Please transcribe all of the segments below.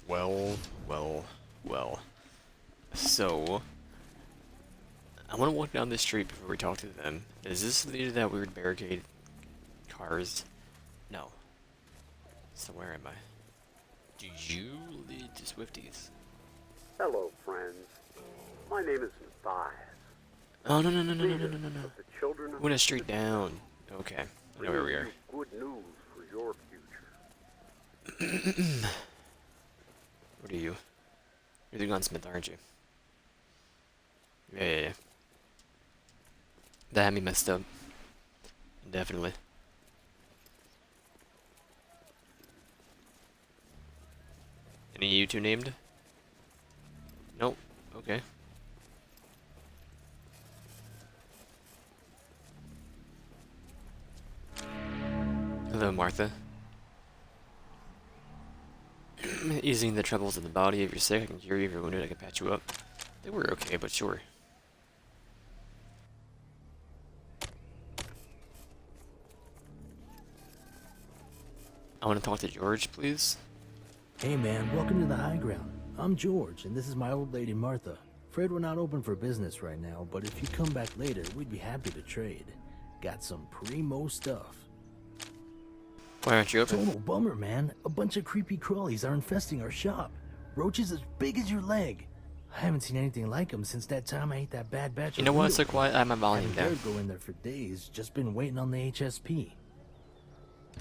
Well, well, well. So, I want to walk down this street before we talk to them. Does this lead to that weird barricade? Cars? No. So where am I? Do you lead to Swifties? Hello, friends. My name is Matthias. Oh, no, no, no, no, no, no, Leader no, no, no. of the children We of went a the street city, down. Okay. I know where we bringing are. you good news for your future. What are you? You're the gunsmith, aren't you? Yeah. That had me messed up. Definitely. Any of you two named? Nope. Okay. Hello, Martha. Easing the troubles of the body. If you're sick, I can cure you. If you're wounded, I can patch you up. They were okay, but sure. I want to talk to George, please. Hey man, welcome to the high ground. I'm George, and this is my old lady Martha. Afraid we're not open for business right now, but if you come back later, we'd be happy to trade. Got some primo stuff. Why aren't you open? Total bummer, man. A bunch of creepy crawlies are infesting our shop. Roaches as big as your leg. I haven't seen anything like them since that time I ate that bad batch You of know what? real So quiet. I have my volume Haven't down. dared go in there for days, just been waiting on the HSP.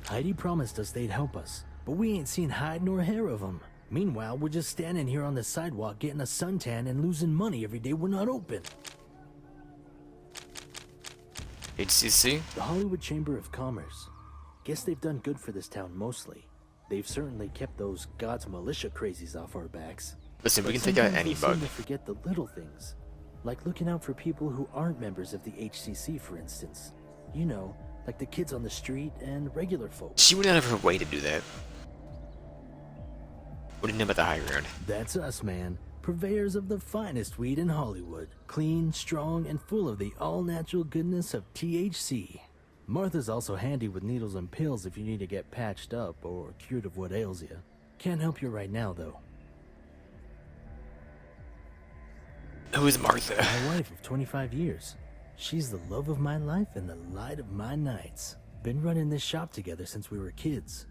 Heidi promised us they'd help us, but we ain't seen hide nor hair of them. Meanwhile, we're just standing here on the sidewalk getting a suntan and losing money every day we're not open. HCC? The Hollywood Chamber of Commerce. Guess they've done good for this town mostly. They've certainly kept those God's militia crazies off our backs. Listen, we But can take out sometimes any they seem bug. to forget the little things, like looking out for people who aren't members of the HCC, for instance. You know, like the kids on the street and regular folks. She went out of her way to do that. What do you know about the high ground? That's us, man. Purveyors of the finest weed in Hollywood. Clean, strong, and full of the all-natural goodness of THC. Martha's also handy with needles and pills if you need to get patched up or cured of what ails you. Can't help you right now, though. Who is Martha? My wife of 25 years. She's the love of my life and the light of my nights. Been running this shop together since we were kids.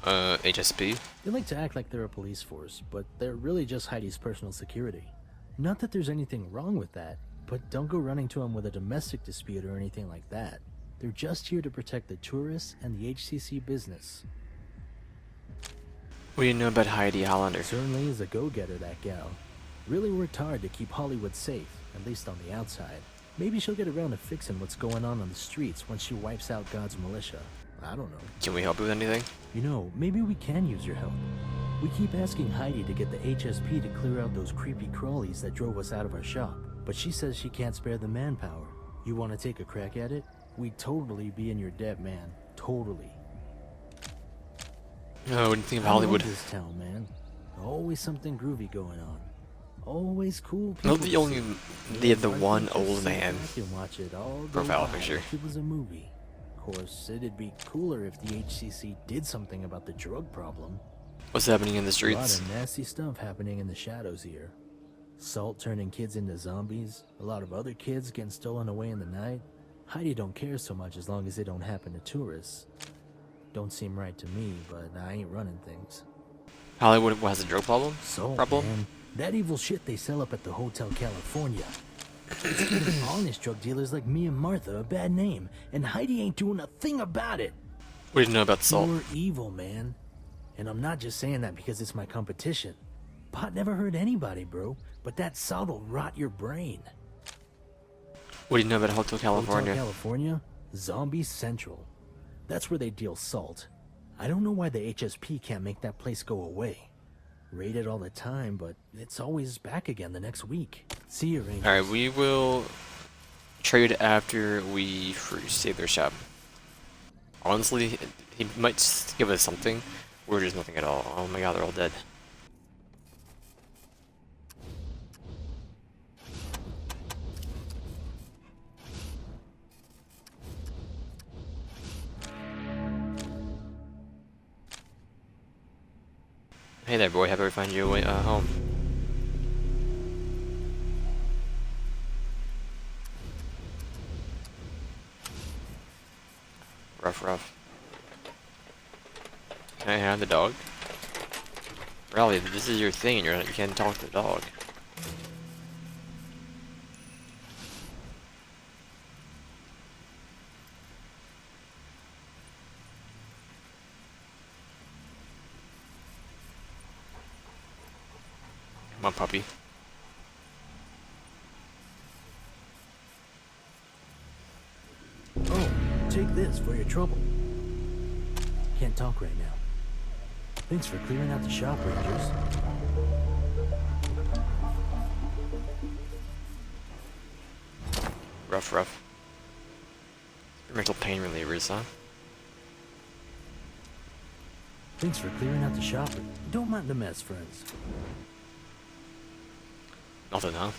HSP? They like to act like they're a police force, but they're really just Heidi's personal security. Not that there's anything wrong with that, but don't go running to them with a domestic dispute or anything like that. They're just here to protect the tourists and the HCC business. What do you know about Heidi Hollander? Certainly is a go-getter, that gal. Really worked hard to keep Hollywood safe, at least on the outside. Maybe she'll get around to fixing what's going on the streets once she wipes out God's militia. I don't know. Can we help you with anything? You know, maybe we can use your help. We keep asking Heidi to get the HSP to clear out those creepy crawlies that drove us out of our shop, but she says she can't spare the manpower. You want to take a crack at it? We'd totally be in your debt, man. Totally. No, what do you think of I love Hollywood? this town, man. Always something groovy going on. Always cool people. Not the to only, see. the Why one can't you old sit man. back and watch it all go Profile by picture. like it was a movie. Of course, it'd be cooler if the HCC did something about the drug problem. What's happening in the A lot streets? of nasty stuff happening in the shadows here. Salt turning kids into zombies. A lot of other kids getting stolen away in the night. Heidi don't care so much as long as it don't happen to tourists. Don't seem right to me, but I ain't running things. Hollywood has a drug problem? So, Problem? man, that evil shit they sell up at the Hotel California. It's giving honest drug dealers like me and Martha a bad name, and Heidi ain't doing a thing about it. What do you know about salt? You're evil, man. And I'm not just saying that because it's my competition. Pot never hurt anybody, bro, but that salt will rot your brain. What do you know about Hotel California? Hotel California? Zombie Central. That's where they deal salt. I don't know why the HSP can't make that place go away. Raided all the time, but it's always back again the next week. See you, Rangers. Alright, we will trade after we save their shop. Honestly, he might give us something, or just nothing at all. Oh my god, they're all dead. Hey there, boy. How about we find you a way home? Rough, rough. Can I have the dog? Raleigh, this is your thing. You can't talk to the dog. Come on, puppy. Oh, take this for your trouble. Can't talk right now. Thanks for clearing out the shop, Rangers. Rough, rough. Mental pain relievers, huh? Thanks for clearing out the shop. Don't mind the mess, friends. Nothing, huh?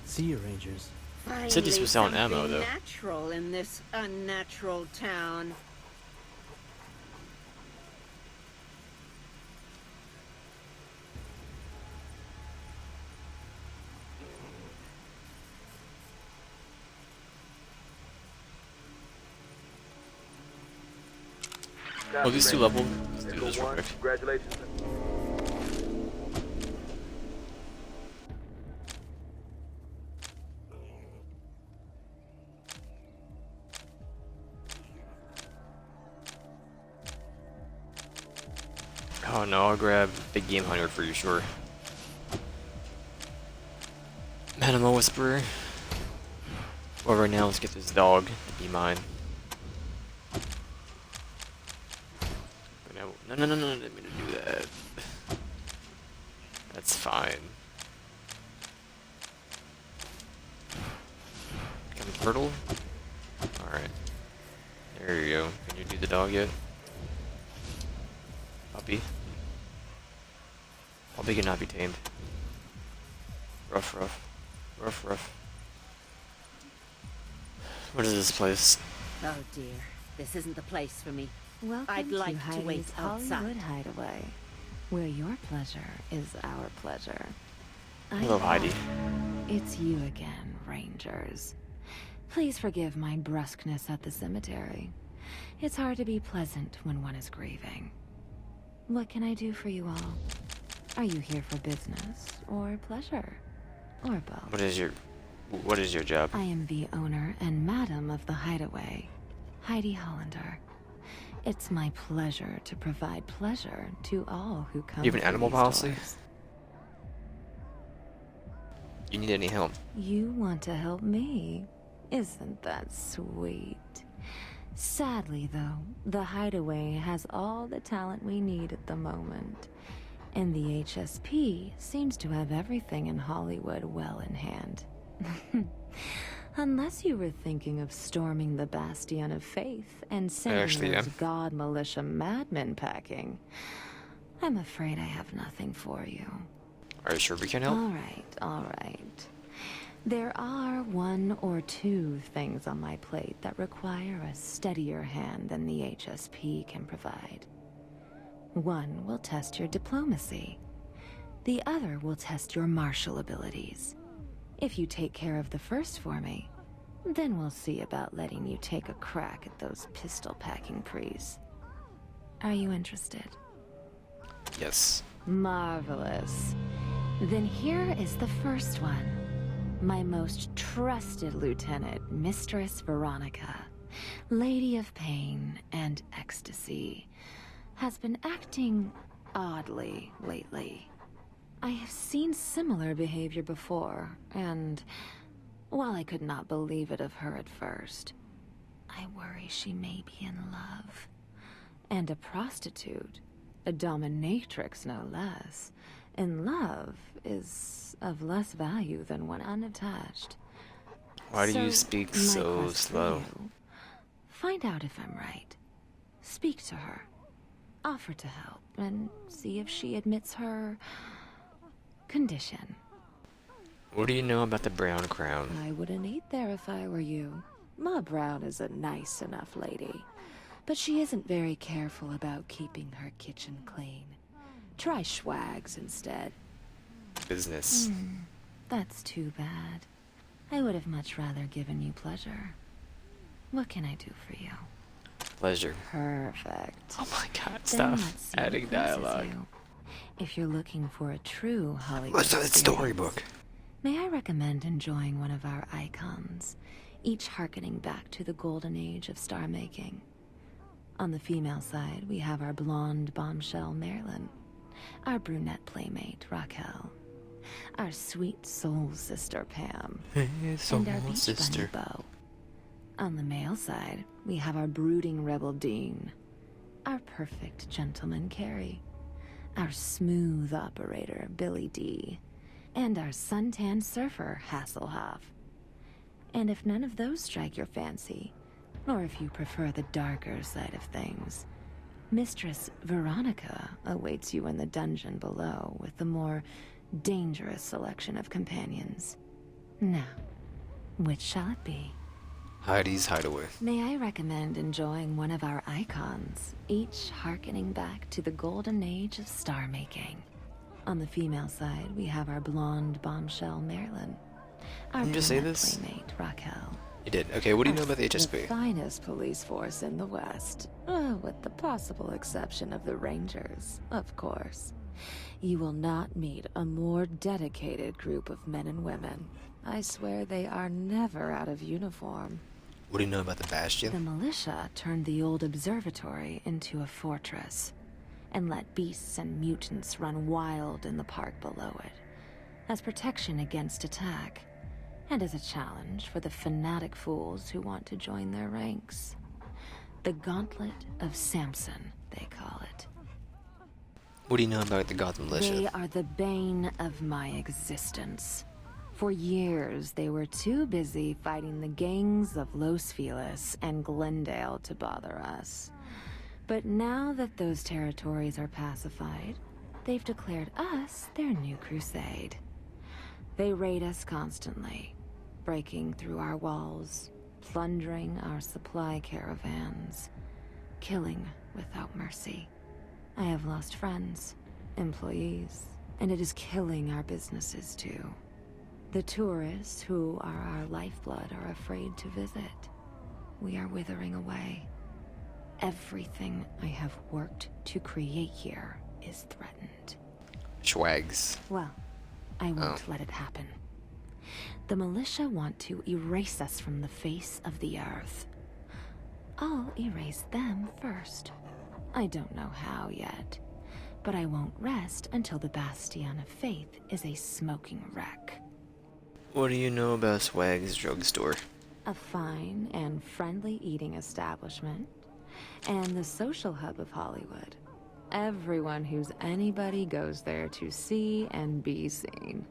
See you, Rangers. Cities was selling ammo, something though. Natural in this unnatural town. Oh, these two leveled. Let's do this real quick. Congratulations. Oh no, I'll grab Big Game Hunter for you, sure. Animal Whisperer. Well, right now, let's get this dog to be mine. No, no, no, no, I didn't mean to do that. That's fine. Come turtle? Alright. There you go. Can you do the dog yet? Puppy? Puppy cannot be tamed. Rough, rough. Rough, rough. What is this place? Oh dear, this isn't the place for me. Welcome I'd like to wait Heidi's outside. Hollywood Hideaway, where your pleasure is our pleasure. Hello, Heidi. It's you again, Rangers. Please forgive my brusqueness at the cemetery. It's hard to be pleasant when one is grieving. What can I do for you all? Are you here for business or pleasure? Or both? What is your job? I am the owner and madam of the Hideaway, Heidi Hollander. It's my pleasure to provide pleasure to all who come. You have an to animal these policy? doors. You need any help? You want to help me? Isn't that sweet? Sadly, though, the Hideaway has all the talent we need at the moment. And the HSP seems to have everything in Hollywood well in hand. Unless you were thinking of storming the Bastion of Faith and sending actually those am. god militia madmen packing, I'm afraid I have nothing for you. Are you sure we can help? All right. There are one or two things on my plate that require a steadier hand than the HSP can provide. One will test your diplomacy. The other will test your martial abilities. If you take care of the first for me, then we'll see about letting you take a crack at those pistol-packing priests. Are you interested? Yes. Marvelous. Then here is the first one. My most trusted lieutenant, Mistress Veronica, Lady of Pain and Ecstasy, has been acting oddly lately. I have seen similar behavior before, and while I could not believe it of her at first, I worry she may be in love. And a prostitute, a dominatrix no less, in love is of less value than one unattached. Why do you So, speak my so quest for slow? you, find out if I'm right. Speak to her. Offer to help and see if she admits her condition. What do you know about the Brown Crown? I wouldn't eat there if I were you. Ma Brown is a nice enough lady, but she isn't very careful about keeping her kitchen clean. Try Schwags instead. Business. That's too bad. I would have much rather given you pleasure. What can I do for you? Pleasure. Perfect. Oh my god, Then stop let's see what adding pleases dialogue. you. If you're looking for a true Hollywood What's that experience, storybook? may I recommend enjoying one of our icons, each hearkening back to the golden age of star making. On the female side, we have our blonde bombshell Marilyn, our brunette playmate Raquel, our sweet soul sister Pam, and our beach bunny Beau. On the male side, we have our brooding rebel Dean, our perfect gentleman Carrie, our smooth operator Billy D, and our suntan surfer Hasselhoff. And if none of those strike your fancy, or if you prefer the darker side of things, Mistress Veronica awaits you in the dungeon below with the more dangerous selection of companions. Now, which shall it be? Heidi's Hideaway. May I recommend enjoying one of our icons, each hearkening back to the golden age of star making. On the female side, we have our blonde bombshell Marilyn, our Did you just say brunette this? playmate Raquel. You did. Okay, what do you know about the The HSP? finest police force in the West, with the possible exception of the Rangers, of course. You will not meet a more dedicated group of men and women. I swear they are never out of uniform. What do you know about the The Bastion? militia turned the old observatory into a fortress, and let beasts and mutants run wild in the park below it, as protection against attack, and as a challenge for the fanatic fools who want to join their ranks. The Gauntlet of Samson, they call it. What do you know about the Gotham They Militia? are the bane of my existence. For years, they were too busy fighting the gangs of Los Feliz and Glendale to bother us. But now that those territories are pacified, they've declared us their new crusade. They raid us constantly, breaking through our walls, plundering our supply caravans, killing without mercy. I have lost friends, employees, and it is killing our businesses too. The tourists who are our lifeblood are afraid to visit. We are withering away. Everything I have worked to create here is threatened. Schwags. Well, I won't let it happen. The militia want to erase us from the face of the earth. I'll erase them first. I don't know how yet, but I won't rest until the Bastion of Faith is a smoking wreck. What do you know about Swag's drugstore? A fine and friendly eating establishment, and the social hub of Hollywood. Everyone who's anybody goes there to see and be seen.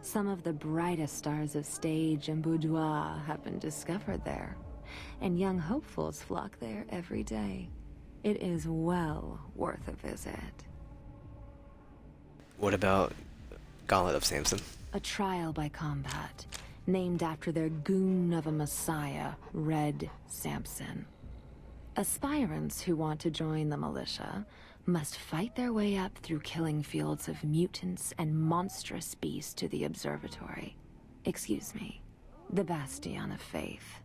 Some of the brightest stars of stage and boudoir have been discovered there, and young hopefuls flock there every day. It is well worth a visit. What about Gauntlet of Samson? A trial by combat, named after their goon of a messiah, Red Samson. Aspirants who want to join the militia must fight their way up through killing fields of mutants and monstrous beasts to the observatory. Excuse me, the Bastion of Faith.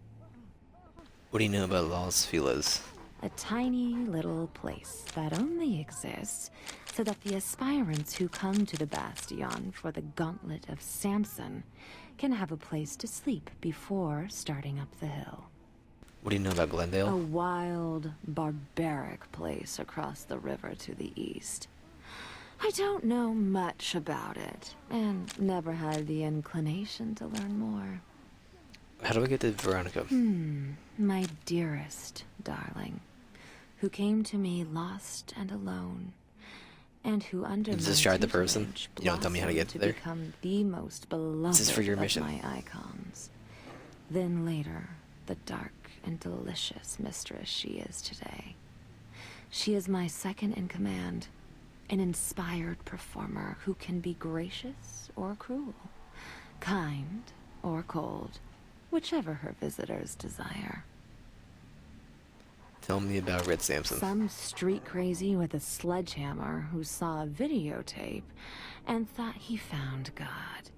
What do you know about Los Feliz? A tiny little place that only exists so that the aspirants who come to the Bastion for the Gauntlet of Samson can have a place to sleep before starting up the hill. What do you know about A Glendale? wild, barbaric place across the river to the east. I don't know much about it, and never had the inclination to learn more. How do I get to Veronica? My dearest darling, who came to me lost and alone, and who under Is my this Stride the person? tutelage You don't tell me how to get blossomed there? become the most beloved This is for your of mission. my icons. Then later, the dark and delicious mistress she is today. She is my second in command, an inspired performer who can be gracious or cruel, kind or cold, whichever her visitors desire. Tell me about Red Samson. Some street crazy with a sledgehammer who saw a videotape and thought he found God.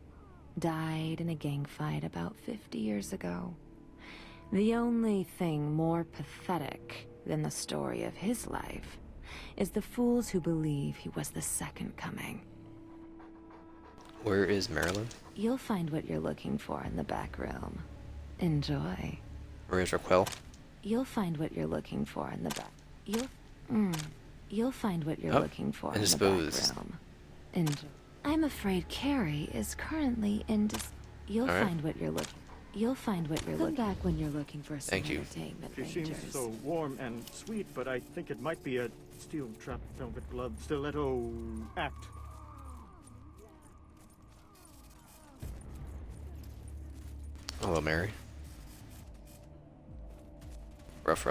Died in a gang fight about 50 years ago. The only thing more pathetic than the story of his life is the fools who believe he was the second coming. Where is Marilyn? You'll find what you're looking for in the back room. Enjoy. Where is Raquel? You'll find what you're looking for in the back. You'll find what you're looking for in the back room. Enjoy. I'm afraid Carrie is currently in You'll find what you're looking. You'll find what you're looking. Come back when you're looking for some entertainment. She seems so warm and sweet, but I think it might be a steel trap velvet glove stiletto act. Hello, Mary. Rough.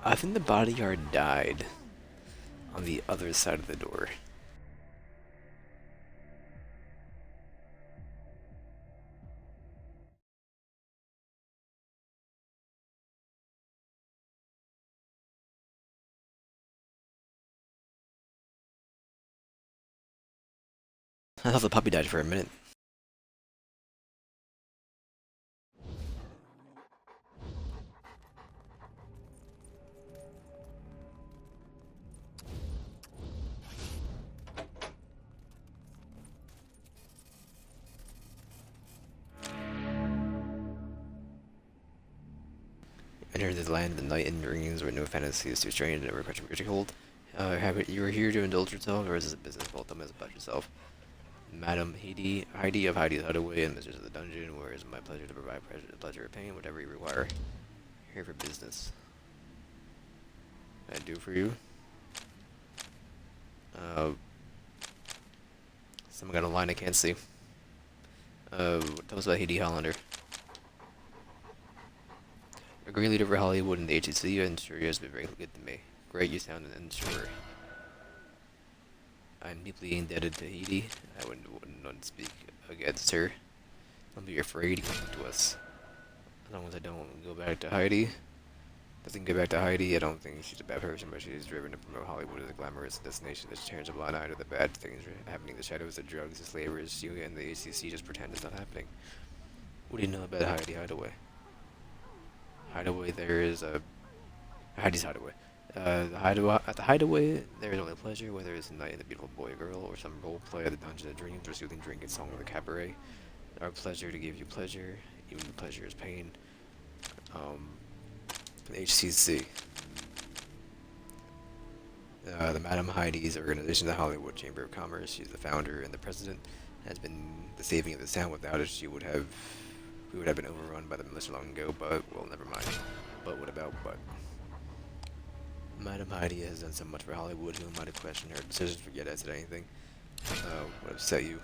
I think the bodyguard died on the other side of the door. I thought the puppy died for a minute. Enter the land of the night and dreams where no fantasy is too strange and never hold. You are here to indulge yourself, or is this a business? Well, tell me about yourself. Madam Heidi of Heidi's Hideaway and Mistress of the Dungeon, where it is my pleasure to provide pleasure or pain, whatever you require. Here for business. What can I do for you? Someone got a line I can't see. Tell us about Heidi Hollander. A great leader for Hollywood and the HCC, and sure you has been very good to me. Great, you sound unsure. I'm deeply indebted to Heidi. I wouldn't speak against her. Don't be afraid, come to us. As long as I don't go back to Heidi. Doesn't go back to Heidi, I don't think she's a bad person, but she's driven to promote Hollywood as a glamorous destination that turns a blind eye to the bad things happening in the shadows, the drugs, the slavery, you and the HCC just pretend it's not happening. What do you know about Heidi Hideaway? Hideaway, there is a Heidi's Hideaway. At the Hideaway, there is only pleasure, whether it's a night in the beautiful boy or girl, or some role play at the Dungeon of Dreams, or soothing drink and song of the cabaret. Our pleasure to give you pleasure, even the pleasure is pain. HCC. The Madam Heidi's organization, the Hollywood Chamber of Commerce. She's the founder and the president. Has been the saving of the sound. Without it, we would have been overrun by the militia long ago. But well, never mind. But what about but? Madam Heidi has done so much for Hollywood. Who might have questioned her decisions? Forget I said anything. What upset you?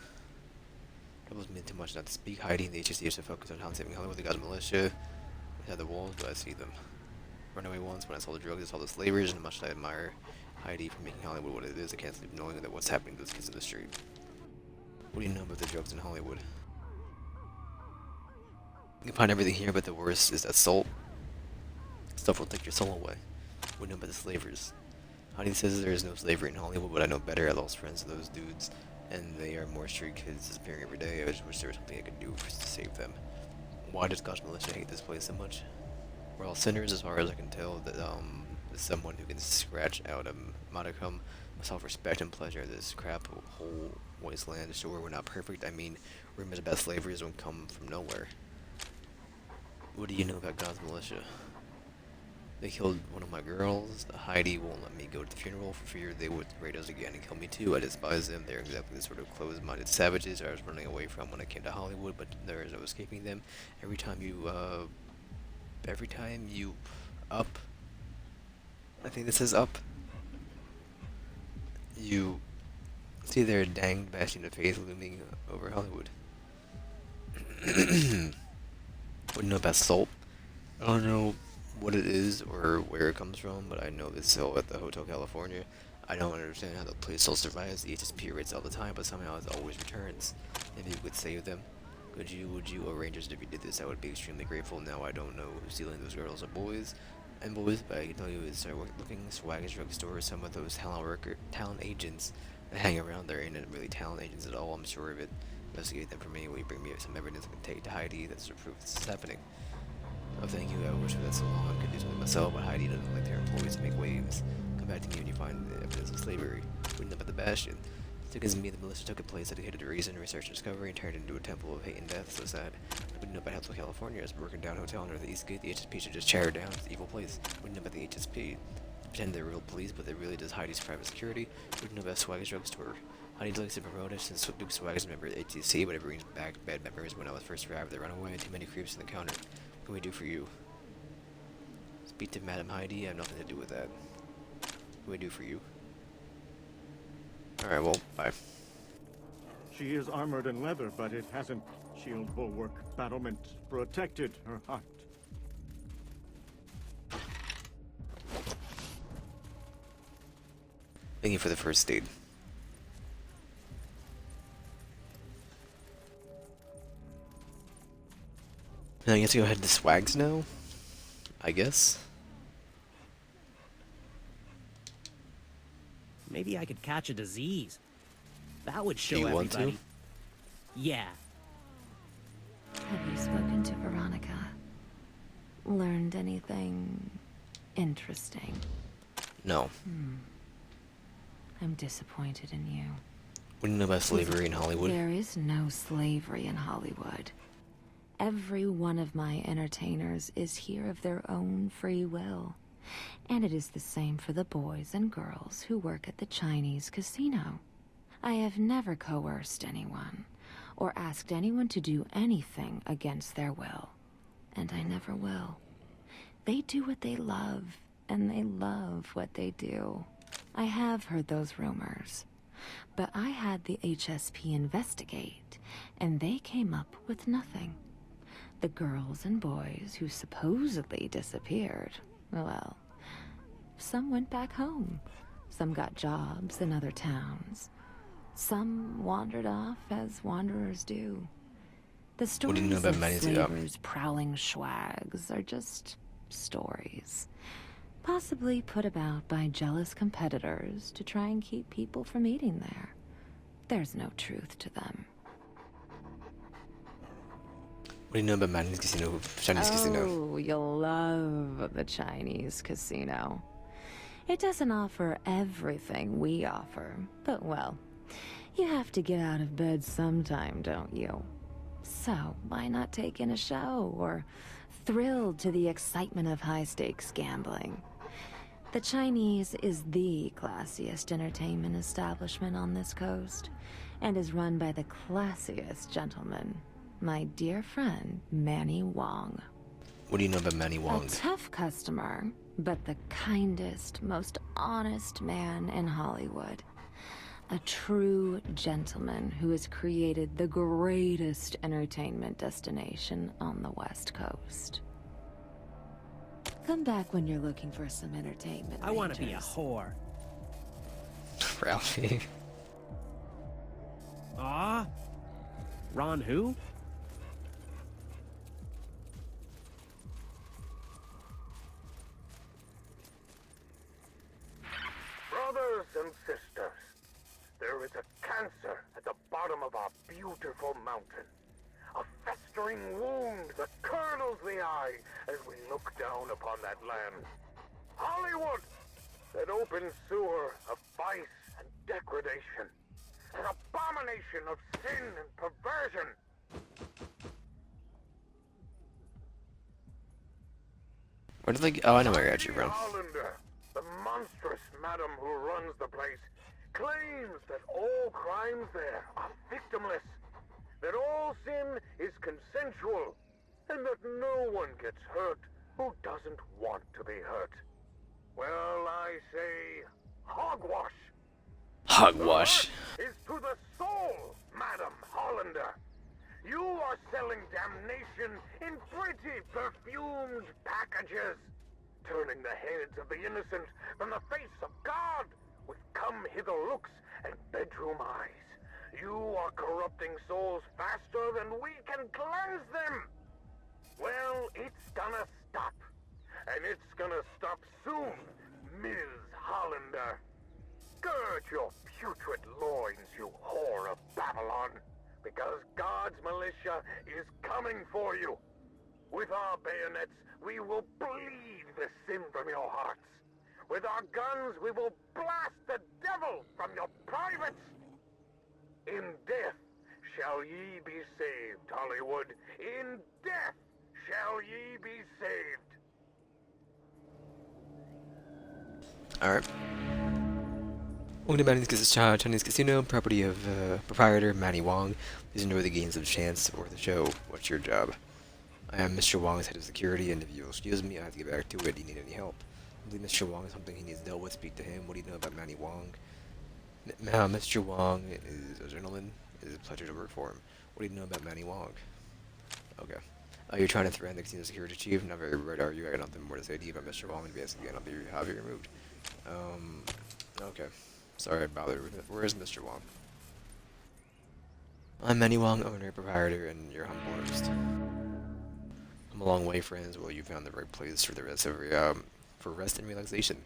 Troubles me too much not to speak. Heidi and the HCC are so focused on how saving Hollywood. They got militia. Inside the walls, but I see them. Runaway once when I saw the drugs, I saw the slavers, and much I admire Heidi for making Hollywood what it is. I can't sleep knowing that what's happening to those kids in the street. What do you know about the drugs in Hollywood? You can find everything here, but the worst is that salt. Stuff will take your soul away. What do you know about the slavers? Heidi says there is no slavery in Hollywood, but I know better. I lost friends to those dudes, and they are more street kids disappearing every day. I just wish there was something I could do to save them. Why does God's militia hate this place so much? We're all sinners, as far as I can tell. That is someone who can scratch out a modicum of self-respect and pleasure in this crap whole wasteland. Sure, we're not perfect. I mean, rumors about slavery don't come from nowhere. What do you know about God's militia? They killed one of my girls. Heidi won't let me go to the funeral for fear they would raid us again and kill me too. I despise them. They're exactly the sort of closed-minded savages I was running away from when I came to Hollywood, but there is no escaping them. Every time you up, I think this says up, you See there, a danged bastion of faith looming over Hollywood. Wouldn't know about salt. I don't know what it is or where it comes from, but I know it's still at the Hotel California. I don't understand how the place still survives the HSP rates all the time, but somehow it always returns. Maybe you could save them. Would you, or Rangers, if you did this, I would be extremely grateful. Now I don't know who's stealing those girls or boys, but I can tell you is start looking swag drugstore. Some of those talent agents that hang around there ain't really talent agents at all. I'm sure of it. Investigate them for me. Will you bring me some evidence I can take to Heidi that's to prove this is happening? Oh, thank you. I wish for that so long. I could do something myself, but Heidi doesn't like their employees to make waves. Come back to me when you find the evidence of slavery. Wouldn't up at the bastion. Took as me, the militia took a place dedicated to reason, research, and discovery, and turned into a temple of hate and death. So sad. Wouldn't know about Hotel California as a broken down hotel under the East Gate. The HSP should just tear it down. It's an evil place. Wouldn't know about the HSP. Pretend they're real police, but they're really just Heidi's private security. Wouldn't know about Swag's drugstore. Heidi likes to promote us since Duke Swag is a member of the HTC, but it brings back bad memories when I was first arrived. They run away and too many creeps in the counter. What can we do for you? Speak to Madam Heidi. I have nothing to do with that. What can we do for you? Alright, well, bye. She is armored in leather, but it hasn't shield, bulwark, battlement protected her heart. Thank you for the first aid. Now I get to go ahead to Swags now, I guess. Maybe I could catch a disease. That would show Do you want everybody. to? Yeah. Have you spoken to Veronica? Learned anything interesting? No. I'm disappointed in you. Wouldn't know about slavery in Hollywood. There is no slavery in Hollywood. Every one of my entertainers is here of their own free will. And it is the same for the boys and girls who work at the Chinese casino. I have never coerced anyone, or asked anyone to do anything against their will. And I never will. They do what they love, and they love what they do. I have heard those rumors. But I had the HSP investigate, and they came up with nothing. The girls and boys who supposedly disappeared, well, some went back home. Some got jobs in other towns. Some wandered off as wanderers do. The What do you know stories about of Manny? slavers prowling schwags are just stories. Possibly put about by jealous competitors to try and keep people from eating there. There's no truth to them. What do you know about Manny's Casino? Chinese Casino? Oh, you'll love the Chinese casino. It doesn't offer everything we offer, but well, you have to get out of bed sometime, don't you? So, why not take in a show or thrilled to the excitement of high-stakes gambling? The Chinese is the classiest entertainment establishment on this coast, and is run by the classiest gentleman, my dear friend, Manny Wong. What do you know about Manny Wong? A tough customer, but the kindest, most honest man in Hollywood. A true gentleman who has created the greatest entertainment destination on the West Coast. Come back when you're looking for some entertainment. I want to be a Rangers. whore. Ralphie. Ah? Ron who? Brothers and sisters, there is a cancer at the bottom of our beautiful mountain. A festering wound that curdles the eye as we look down upon that land. Hollywood, that open sewer of vice and degradation. An abomination of sin and perversion. Where did they? Oh, I know where you're actually Heidi from. Hollander, the monstrous madam who runs the place, claims that all crimes there are victimless, that all sin is consensual, and that no one gets hurt who doesn't want to be hurt. Well, I say, hogwash. Hogwash. Is to the soul, Madam Hollander. You are selling damnation in pretty perfumed packages, turning the heads of the innocent from the face of God with come-hither looks and bedroom eyes. You are corrupting souls faster than we can cleanse them. Well, it's gonna stop. And it's gonna stop soon, Ms. Hollander. Gird your putrid loins, you whore of Babylon, because God's militia is coming for you. With our bayonets, we will bleed the sin from your hearts. With our guns, we will blast the devil from your privates. In death shall ye be saved, Hollywood. In death shall ye be saved. Alright. Welcome to Chinese Casino, property of proprietor Manny Wong. Please enjoy the games of chance or the show. What's your job? I am Mr. Wong's head of security, and if you'll excuse me, I have to get back to it. Do you need any help? I believe Mr. Wong is something he needs dealt with. Speak to him. What do you know about Manny Wong? Mr. Wong is a gentleman. It is a pleasure to work for him. What do you know about Manny Wong? Okay. You're trying to threaten the casino security chief. Not very bright, are you? I got nothing more to say to you about Mr. Wong. And basically, I'll have you removed. Okay. Sorry about it. Where is Mr. Wong? I'm Manny Wong, owner, proprietor, and your humble host. Come a long way, friends. Well, you found the right place for the rest of your, for rest and relaxation.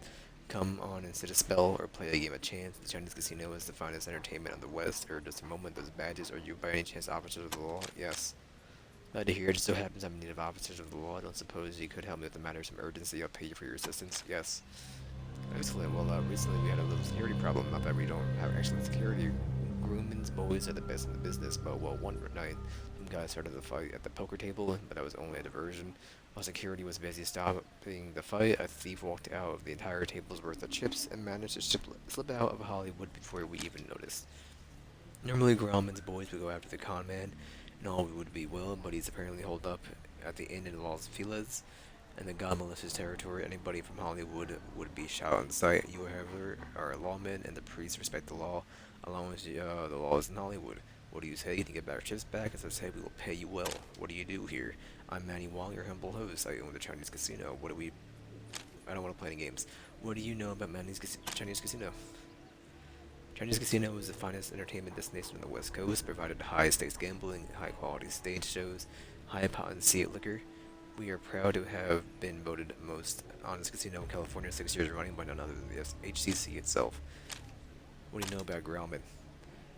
Come on and sit a spell or play a game of chance. The Chinese Casino is the finest entertainment on the West. Or just a moment, those badges. Are you by any chance officers of the law? Yes. Glad to hear. It just so happens I'm in need of officers of the law. I don't suppose you could help me with a matter of some urgency. I'll pay you for your assistance. Yes. Excellent. Well, recently we had a little security problem. Not that we don't have excellent security. Groommen's boys are the best in the business, but well, one night, some guys started the fight at the poker table, but that was only a diversion. While security was busy stopping the fight, a thief walked out of the entire table's worth of chips and managed to slip out of Hollywood before we even noticed. Normally, Grauman's boys would go after the con man, and all would be well, but he's apparently holed up at the inn in Los Feliz. And the God Melissa's territory, anybody from Hollywood would be shot on sight. You, however, are a lawman, and the priests respect the law, as long as the law is in Hollywood. What do you say? To get our chips back? As I say, we will pay you well. What do you do here? I'm Manny Wong, your humble host. I own the Chinese Casino. I don't want to play any games. What do you know about Chinese Casino? Chinese Casino is the finest entertainment destination on the West Coast, provided high-stakes gambling, high-quality stage shows, high-potency liquor. We are proud to have been voted most honest casino in California 6 years running by none other than the HCC itself. What do you know about Grauman?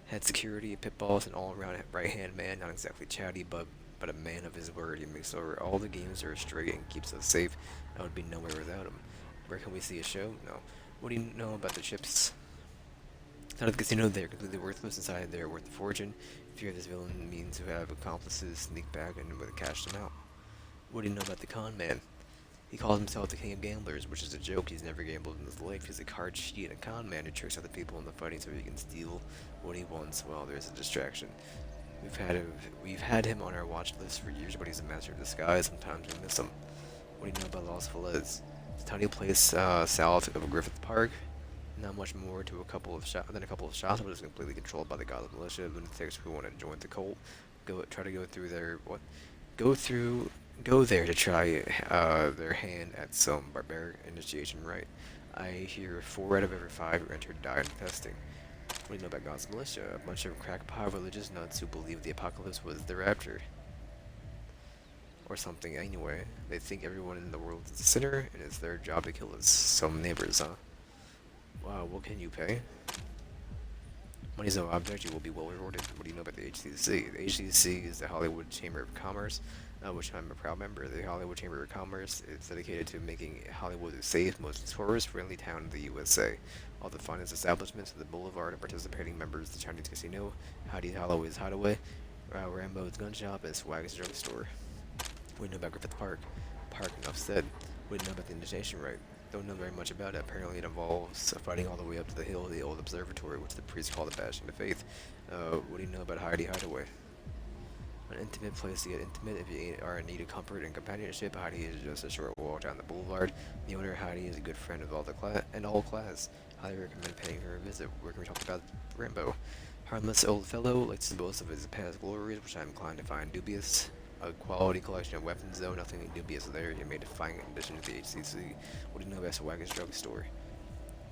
Head security, pit boss, an all-around right-hand man, not exactly chatty, but a man of his word. He makes sure all the games are straight and keeps us safe. I would be nowhere without him. Where can we see a show? No. What do you know about the chips? Out of the casino, they are completely worthless. Inside, they are worth a fortune. Fear this villain means to have accomplices sneak back and would cash them out. What do you know about the con man? He calls himself the king of gamblers, which is a joke. He's never gambled in his life. He's a card cheat and a con man who tricks other people into fighting so he can steal what he wants while there's a distraction. We've had him on our watch list for years, but he's a master of disguise. Sometimes we miss him. What do you know about Los Feliz? It's a tiny place south of Griffith Park. Not much more to a couple of shops, but it's completely controlled by the godless militia, lunatics who want to join the cult. Go there to try their hand at some barbaric initiation rite. I hear 4 out of every 5 who entered died in testing. What do you know about God's militia? A bunch of crackpot religious nuts who believe the apocalypse was the rapture. Or something anyway. They think everyone in the world is a sinner, and it's their job to kill us. Some neighbors, huh? Wow, what can you pay? Money's no object, you will be well rewarded. What do you know about the HCC? The HCC is the Hollywood Chamber of Commerce, which I'm a proud member. The Hollywood Chamber of Commerce is dedicated to making Hollywood the safe, most tourist-friendly town in the USA. All the finest establishments of the Boulevard are participating members of the Chinese Casino, Heidi's Holloway's Hideaway, Rambo's Gun Shop, and Swag's Drug Store. What do you know about Griffith Park? Enough said. What do you know about the initiation rite? Don't know very much about it. Apparently it involves fighting all the way up to the hill of the old observatory, which the priests call the Bastion of Faith. What do you know about Heidi Hideaway? An intimate place to get intimate. If you are in need of comfort and companionship, Heidi is just a short walk down the boulevard. The owner, Heidi, is a good friend of all class. Highly recommend paying her a visit. We're going to talk about Rambo. Harmless old fellow likes to boast of his past glories, which I'm inclined to find dubious. A quality collection of weapons, though, nothing dubious there. You made a fine addition to the HCC. What do you know about Swagger's drugstore?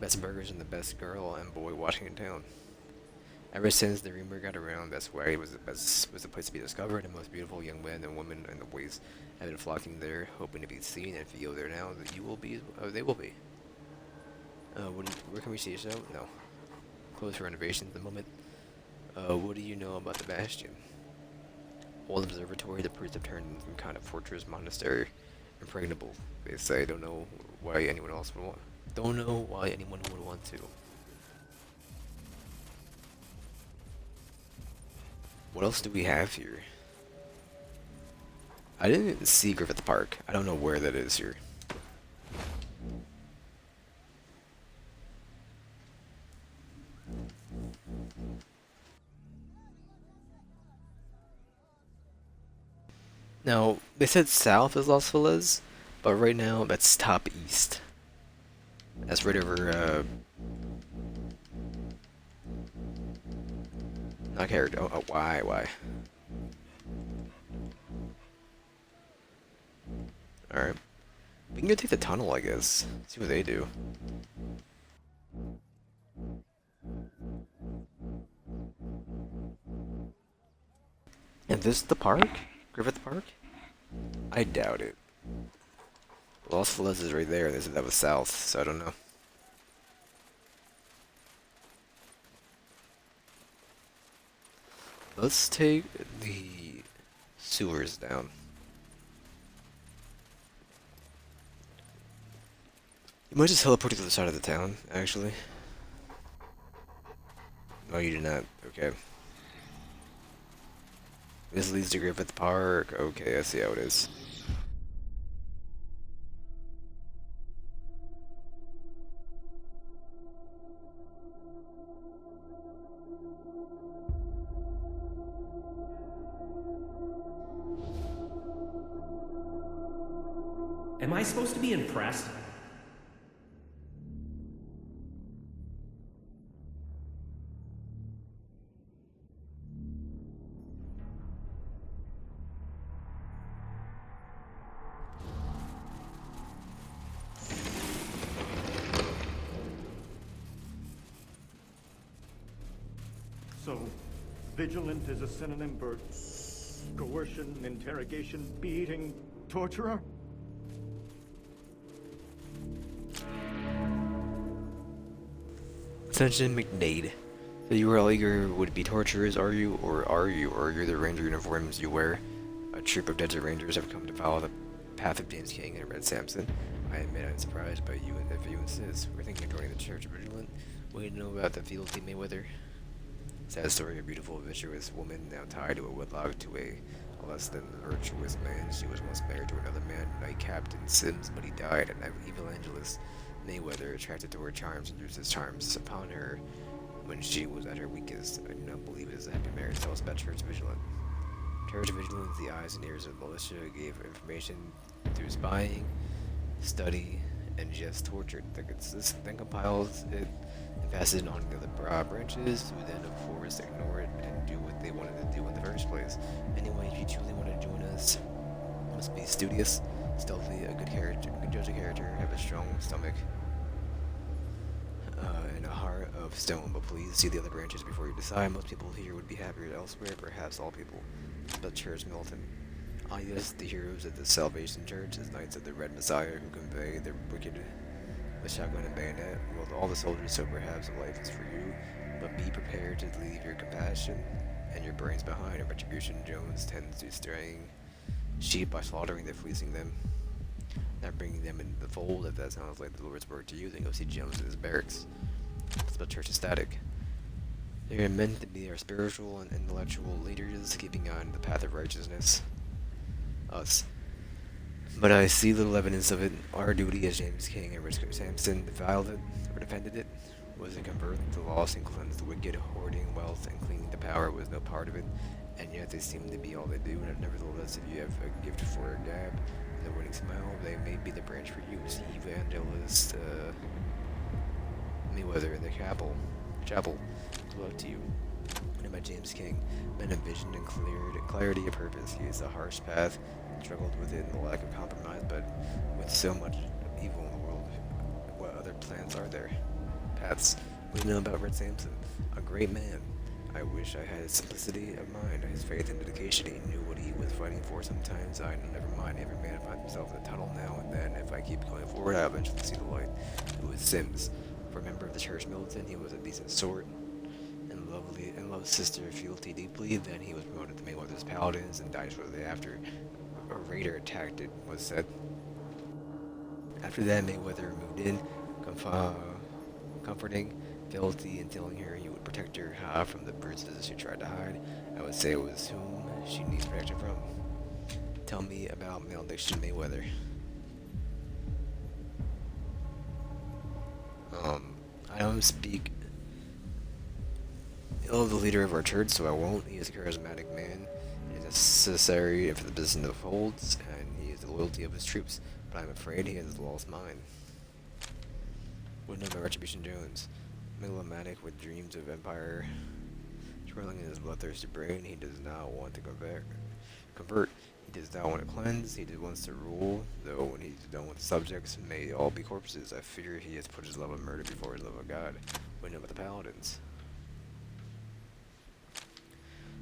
Best burgers and the best girl and boy watching in town. Ever since the rumor got around, Best Way was the place to be discovered, and most beautiful young men and women in the Waste have been flocking there, hoping to be seen. And if you go there now, that you will be, they will be. Where can we see yourself? No. Closed for renovations at the moment. What do you know about the Bastion? Old observatory, the priests have turned into some kind of fortress monastery. Impregnable, they say. Don't know why anyone else would want. Don't know why anyone would want to. What else do we have here? I didn't see Griffith Park. I don't know where that is here. Now, they said south is Las Feliz, but right now that's top east. That's right over, not Carrot. Oh, why? Alright. We can go take the tunnel, I guess. See what they do. And this is the park? Griffith Park? I doubt it. Los Feliz is right there, and they said that was south, so I don't know. Let's take the sewers down. You might just teleport to the side of the town, actually. No, you did not. Okay. This leads to Griffith Park. Okay, I see how it is. Am I supposed to be impressed? So, vigilant is a synonym for coercion, interrogation, beating, torturer? Attention, McNade. So you are all eager would-be torturers, are you? Or you're the ranger uniforms you wear? A troop of desert rangers have come to follow the path of James King and Red Samson. I admit I'm surprised, but if you insist, we're thinking of joining the Church of Vigilant. We know about the fealty Mayweather. Sad story of a beautiful, virtuous woman now tied to a wedlock to a less than virtuous man. She was once married to another man, Knight Captain Sims, but he died, and evangelist Mayweather, attracted to her charms, and used his charms upon her when she was at her weakest. I do not believe it is a happy marriage. Tell us about Church Vigilant. Church Vigilant, the eyes and ears of the militia, gave information through spying, study, and just tortured. This then compiles it and passes it on to the other broad branches, who then, of course, ignore it and didn't do what they wanted to do in the first place. Anyway, if you truly want to join us, you must be studious, stealthy, a good judge of character, have a strong stomach, and a heart of stone. But please see the other branches before you decide. Most people here would be happier elsewhere, perhaps all people. But Church Milton. Ah yes, the heroes of the Salvation Church, as knights of the Red Messiah who convey the wicked with shotgun and bayonet. Well, all the soldiers, so perhaps a life is for you, but be prepared to leave your compassion and your brains behind. A retribution Jones tends to straying sheep by slaughtering them, fleecing them, not bringing them into the fold. If that sounds like the Lord's word to you, then go see Jones in his barracks. The church is static. They are meant to be our spiritual and intellectual leaders, keeping on the path of righteousness. Us. But I see little evidence of it. Our duty as James King and Richard Sampson defiled it, or defended it, was to convert the lost and cleanse the wicked. Hoarding wealth and clinging to power was no part of it, and yet they seem to be all they do. And nevertheless, if you have a gift for a gab and a winning smile, they may be the branch for you. See Evangelist Mayweather in the chapel. Good luck to you. Written by James King. Men of vision and clarity of purpose. He is a harsh path, struggled within the lack of compromise, but with so much evil in the world, what other plans are there? Paths. What do you know about Red Samson? A great man. I wish I had his simplicity of mind, his faith and dedication. He knew what he was fighting for. Sometimes I know, never mind. Every man finds himself in a tunnel now and then. If I keep going forward, I'll eventually see the light. It was Sims. For a member of the church militant, he was a decent sort and loved Sister Fealty deeply. Then he was promoted to Mayweather's Paladins and died shortly after. A raider attacked it, was said. After that, Mayweather moved in, comforting Fealty and telling her he would protect her from the bruises she tried to hide. I would say it was whom she needs protection from. Tell me about Malediction Mayweather. I don't speak ill of the leader of our church, so I won't. He is a charismatic man. It is necessary for the business of holds, and he is the loyalty of his troops. But I'm afraid he has lost mine. What know about Retribution Jones? Melomatic with dreams of empire swirling in his bloodthirsty brain. He does not want to convert. He does not want to cleanse. He just wants to rule, though when he's done with subjects, may all be corpses. I fear he has put his love of murder before his love of God. What know about the Paladins?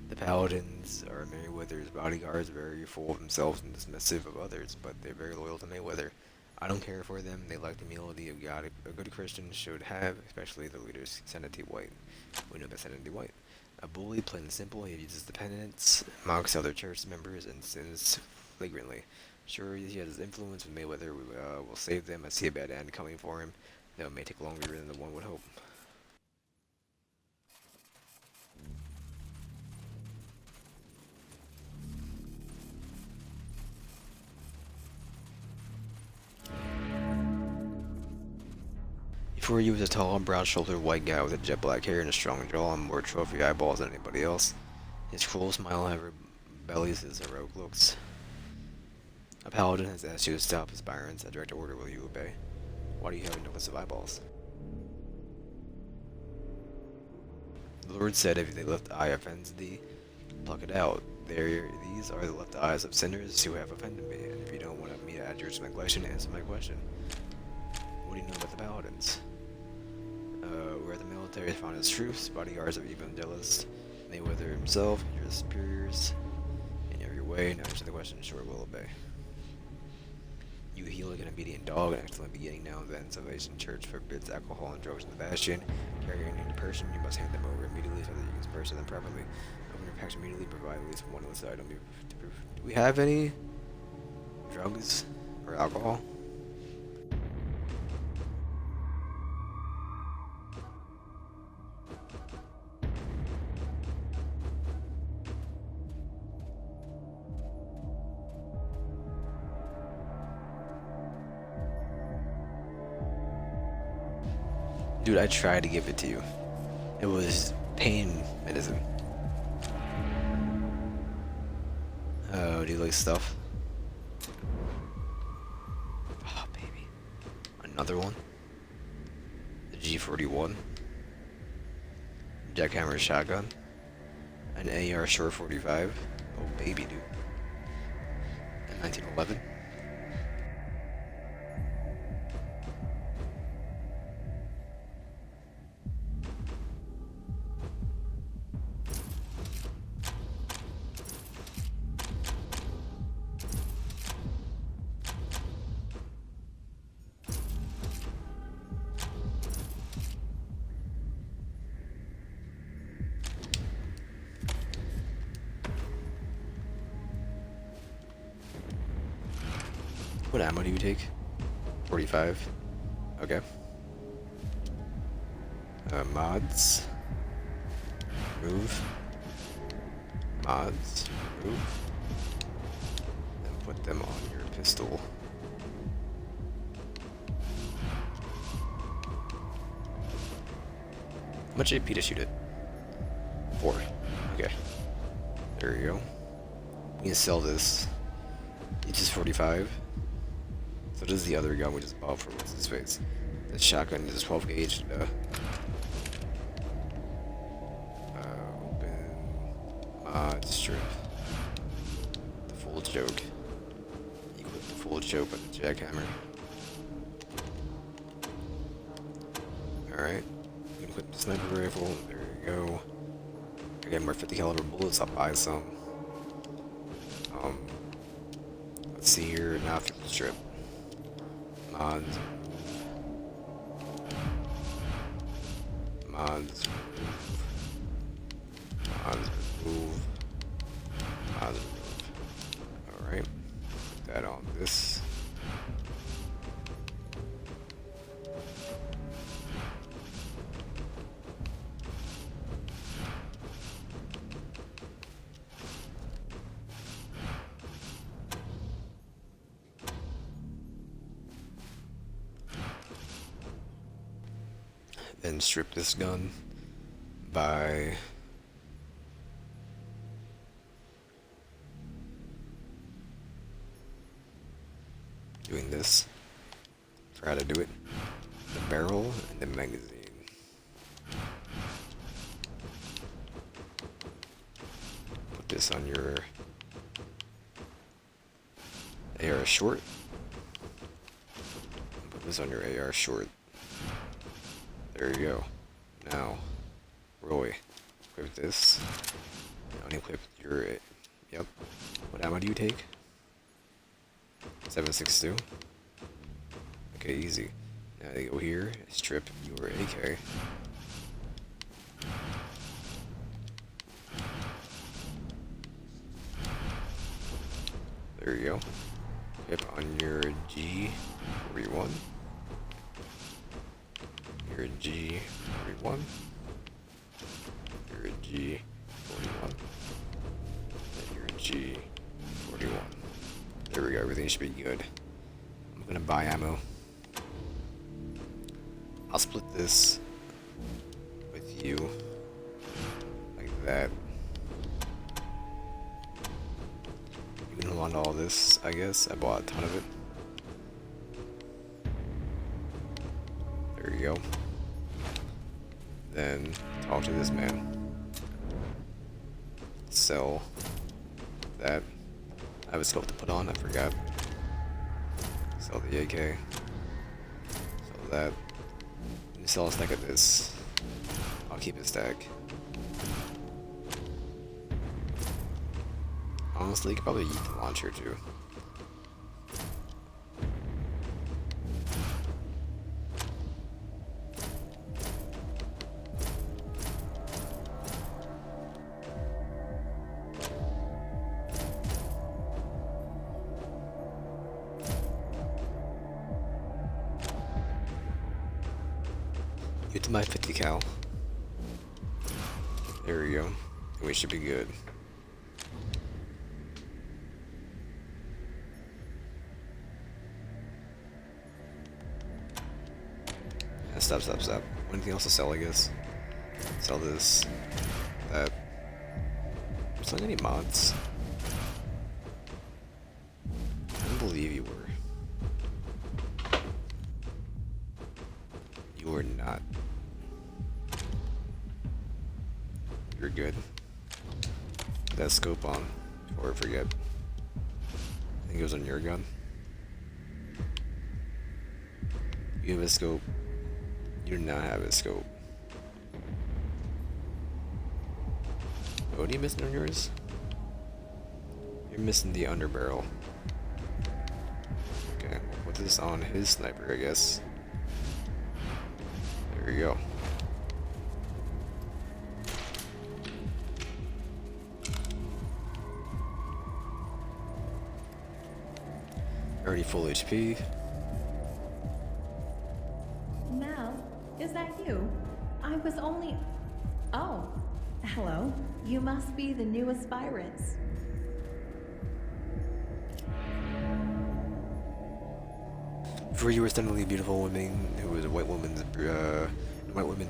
The Paladins are Mayweather's bodyguards, very full of themselves and dismissive of others, but they're very loyal to Mayweather. I don't care for them. They like the humility of God a good Christian should have, especially the leader's Sanity White. We know about Sanity White. A bully, plain and simple, he uses dependence, mocks other church members, and sins flagrantly. Sure, he has influence with Mayweather. Will save them. I see a bad end coming for him, though it may take longer than one would hope. Before you was a tall, broad-shouldered white guy with a jet black hair and a strong jaw and more trophy eyeballs than anybody else. His cruel smile had rebellious his heroic looks. A paladin has asked you to stop his barons. A direct order, will you obey? Why do you have a necklace of eyeballs? The Lord said, if the left eye offends thee, pluck it out. These are the left eyes of sinners who have offended me. And if you don't want me to address my question, answer my question. What do you know about the paladins? Where the military found its troops, bodyguards of evangelists, Mayweather himself, your superiors, in every way. Now answer the question, sure will obey. You heal like an obedient dog, an excellent beginning now and then. Salvation Church forbids alcohol and drugs in the bastion. Carrying into person, you must hand them over immediately so that you can disperse them properly. Open your packs immediately, provide at least one on the side. Do we have any drugs or alcohol? Dude, I tried to give it to you. It was pain medicine. Oh, do you like stuff? Oh, baby. Another one? The G41. Jackhammer shotgun. An AR Short 45. Oh, baby, dude. And 1911. What ammo do you take? 45. Okay. Mods. Move. Mods. Move. And put them on your pistol. How much AP to shoot it? 4. Okay. There you go. We can sell this. Each is 45. So does the other gun we just bought for what's his face. The shotgun is 12 gauge. Open. Strip. The full choke. Equip the full choke with the jackhammer. Alright. Equip the sniper rifle. There you go. I get more 50 caliber bullets. I'll buy some. Let's see here. Now fuel strip. Mods. Mods. Mods remove. Mods remove. Alright. Put that on this. Then strip this gun by doing this. For how to do it. The barrel and the magazine. Put this on your AR short. Put this on your AR short. There you go. Now, Roy, equip this. Now equip your. Yep. What ammo do you take? 7.62. Okay, easy. Now you go here, strip your AK. There you go. Equip on your G41. Your G41. Your G41. And your G41. There we go, everything should be good. I'm gonna buy ammo. I'll split this with you. Like that. You can hold on to all this, I guess. I bought a ton of it. There you go. Then talk to this man. Sell that. I have a scope to put on, I forgot. Sell the AK. Sell that. You sell a stack of this. I'll keep a stack. Honestly, you could probably eat the launcher too. Get to my 50 cal. There we go. We should be good. Yeah, stop. Anything else to sell, I guess? Sell this. That. Selling any mods? I don't believe you were. You were not. You're good. Put that scope on, or forget. I think it was on your gun. You have a scope. You do not have a scope. What are you missing on yours? You're missing the underbarrel. Okay, we'll put this on his sniper, I guess. There you go. Already full HP. Mal, is that you? I was only... Oh, hello. You must be the new aspirants. Before you were stunningly beautiful woman who was a white woman's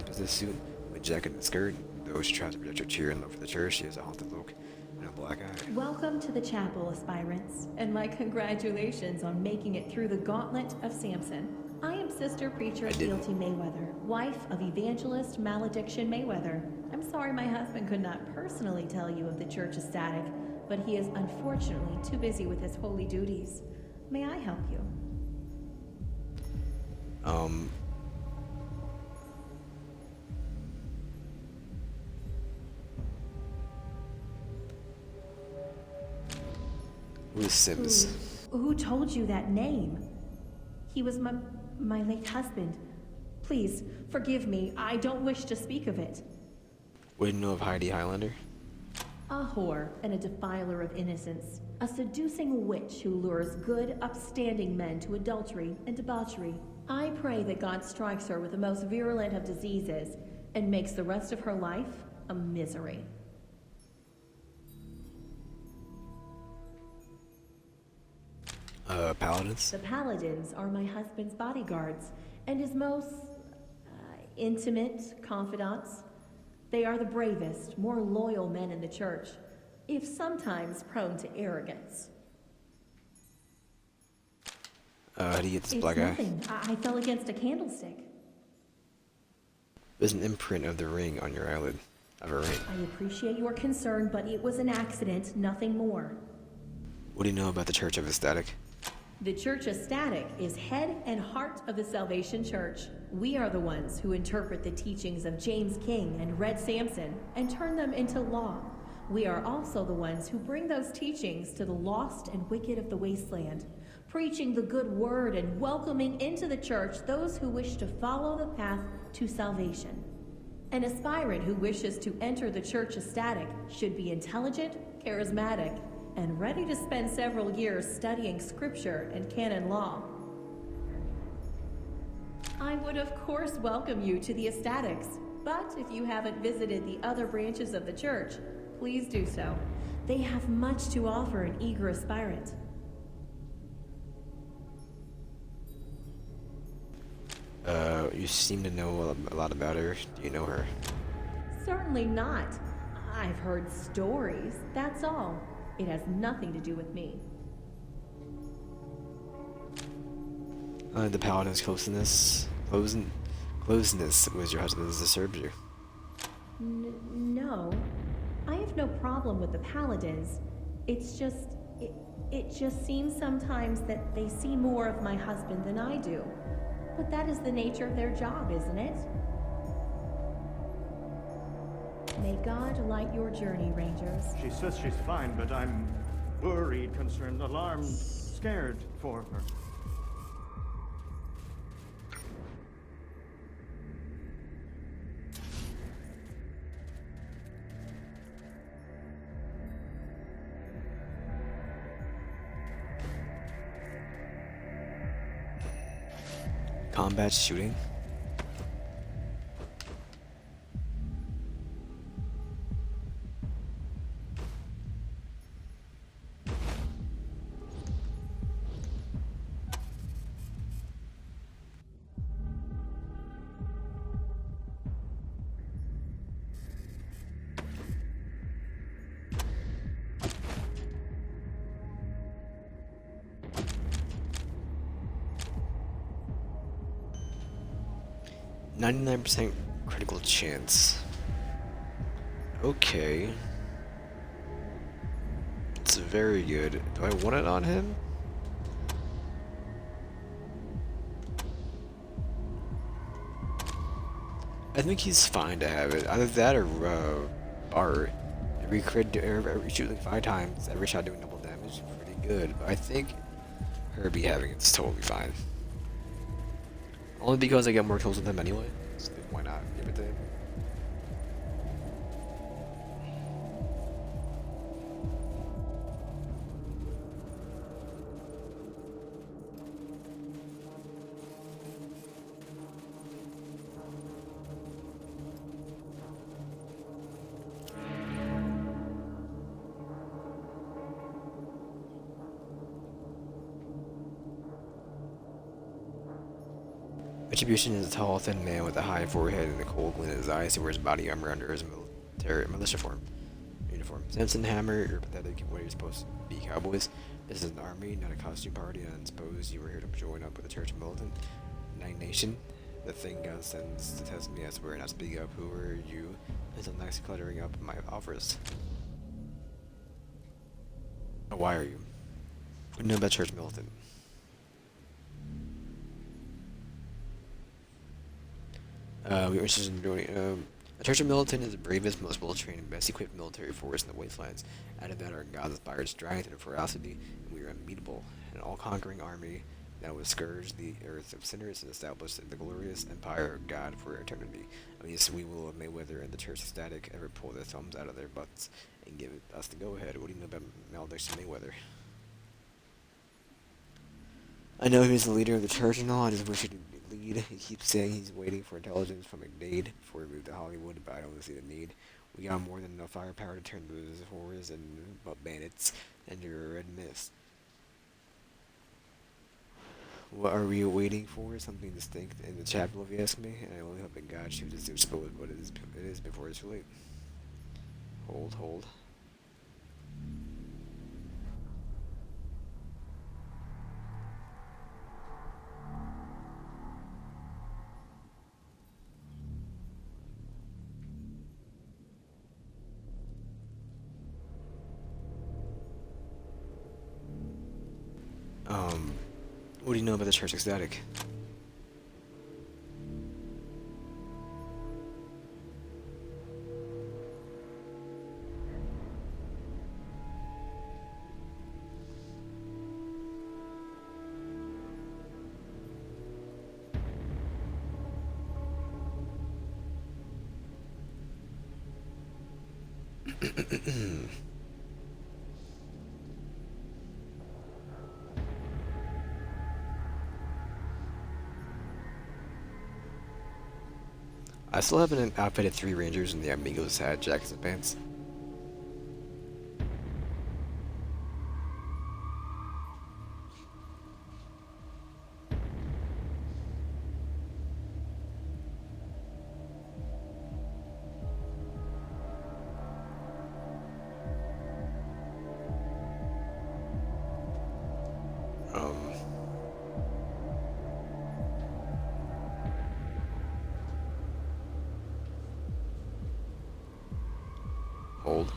business suit with jacket and skirt. Though she tries to project her cheer and love for the church, she has a haunted look and a black eye. Welcome to the chapel, aspirants, and my congratulations on making it through the gauntlet of Samson. I am Sister Preacher I didn't. Fealty Mayweather, wife of Evangelist Malediction Mayweather. I'm sorry my husband could not personally tell you of the church ecstatic, but he is unfortunately too busy with his holy duties. May I help you? Who's Sims? Who told you that name? He was my late husband. Please, forgive me. I don't wish to speak of it. What do you know of Heidi Highlander? A whore and a defiler of innocence. A seducing witch who lures good, upstanding men to adultery and debauchery. I pray that God strikes her with the most virulent of diseases and makes the rest of her life a misery. Paladins? The paladins are my husband's bodyguards and his most intimate confidants. They are the bravest, more loyal men in the church, if sometimes prone to arrogance. How do you get this It's black eye? nothing. I fell against a candlestick. There's an imprint of the ring on your eyelid. Of a ring. I appreciate your concern, but it was an accident, nothing more. What do you know about the Church of Ecstatic? The Church Ecstatic is head and heart of the Salvation Church. We are the ones who interpret the teachings of James King and Red Samson and turn them into law. We are also the ones who bring those teachings to the lost and wicked of the Wasteland, preaching the good word and welcoming into the church those who wish to follow the path to salvation. An aspirant who wishes to enter the Church Ecstatic should be intelligent, charismatic, and ready to spend several years studying scripture and canon law. I would of course welcome you to the Ecstatics, but if you haven't visited the other branches of the church, please do so. They have much to offer an eager aspirant. You seem to know a lot about her. Do you know her? Certainly not. I've heard stories, that's all. It has nothing to do with me. The Paladin's closeness was your husband's disturbed you. No. I have no problem with the Paladins. It's just... It just seems sometimes that they see more of my husband than I do. But that is the nature of their job, isn't it? May God light your journey, Rangers. She says she's fine, but I'm worried, concerned, alarmed, scared for her. Combat shooting? %99 critical chance. Okay. It's very good. Do I want it on him? I think he's fine to have it. Either that or Bart. Every shoot like 5 times, every shot doing double damage is pretty good. But I think Herbie having it's totally fine. Only because I get more kills with him anyway. So why not give it to him? Retribution is a tall, thin man with a high forehead and a cold glint in his eyes. He wears body armor under his militia uniform. Samson Hammer, you're pathetic in what you're supposed to be, cowboys. This is an army, not a costume party, and I suppose you were here to join up with the church militant. Night Nation. The thing God sends to test me, I swear not to speak up. Who are you? Until next cluttering up my offers. Why are you? We know about Church Militant. We are interested in joining. The Church of Militant is the bravest, most well-trained, and best-equipped military force in the Wastelands. Added that our God-inspired strength and ferocity, and we are unbeatable, an all-conquering army that will scourge the earth of sinners and establish the glorious empire of God for eternity. Yes, we will have Mayweather and the Church of Static ever pull their thumbs out of their butts and give us the go-ahead. What do you know about Malediction Mayweather? I know he's the leader of the church and all, I just wish he'd lead. He keeps saying he's waiting for intelligence from McDade before he moved to Hollywood, but I don't see the need. We got more than enough firepower to turn those whores and bandits into a red mist. What are we waiting for? Something distinct in the chapel, if you ask me, and I only hope that God shoots his Zeus bullet, but it is before it's too late. Hold. What do you know about the Church of Static? I still haven't outfitted 3 Rangers and the Amigos had jackets and pants. Hold.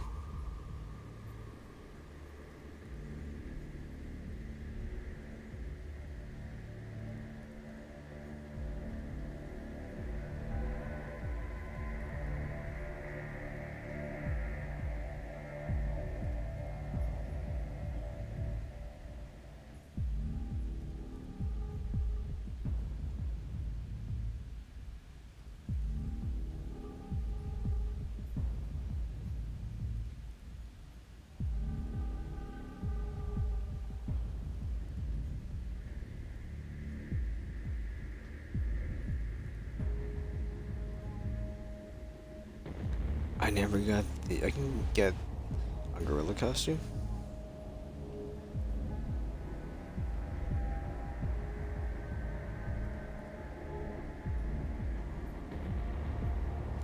I never got the. I can get a gorilla costume.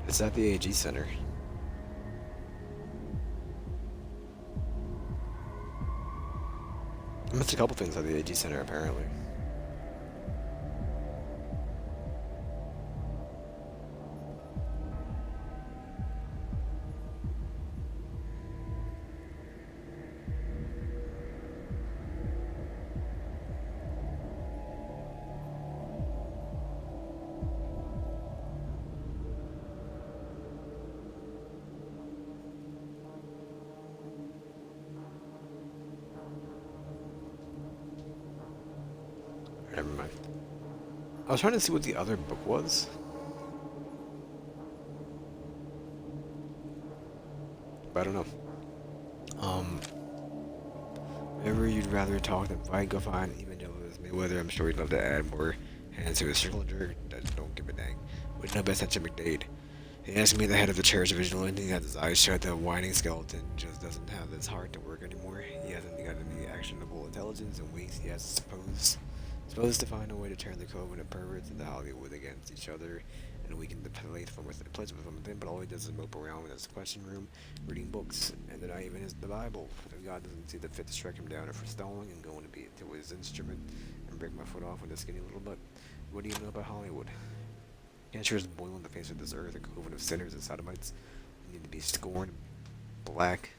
It's at the AG Center. I missed a couple things at the AG Center apparently. Never mind. I was trying to see what the other book was. But I don't know. Whenever you'd rather talk than fight, go find evangelist Mayweather. I'm sure he'd love to add more hands to his circle jerk that don't give a dang. Would know best at McDade. He asked me, the head of the church of vigilante, has his eyes shut. The whining skeleton just doesn't have his heart to work anymore. He hasn't got any actionable intelligence in weeks. He has supposed to find a way to turn the coven of perverts into Hollywood against each other, and we can place from within, but all he does is mope around in his question room, reading books, and then not even the Bible. If God doesn't see the fit to strike him down for stalling, I'm going to be to his instrument and break my foot off with a skinny little butt. What do you know about Hollywood? Cancer is boiling the face of this earth, a coven of sinners and sodomites need to be scorned black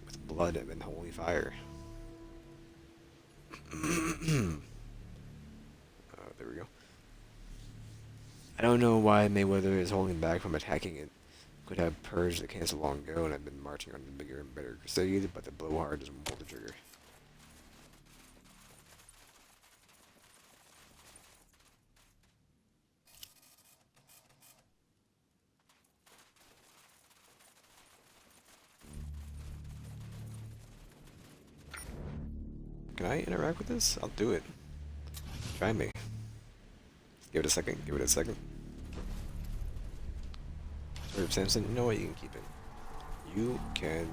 with blood and holy fire. There we go. I don't know why Mayweather is holding back from attacking it. Could have purged the cancer long ago and have been marching on the bigger and better crusade, but the blowhard doesn't pull the trigger. Can I interact with this? I'll do it. Try me. Give it a second. Give it a second. Samson, you know what? You can keep it. You can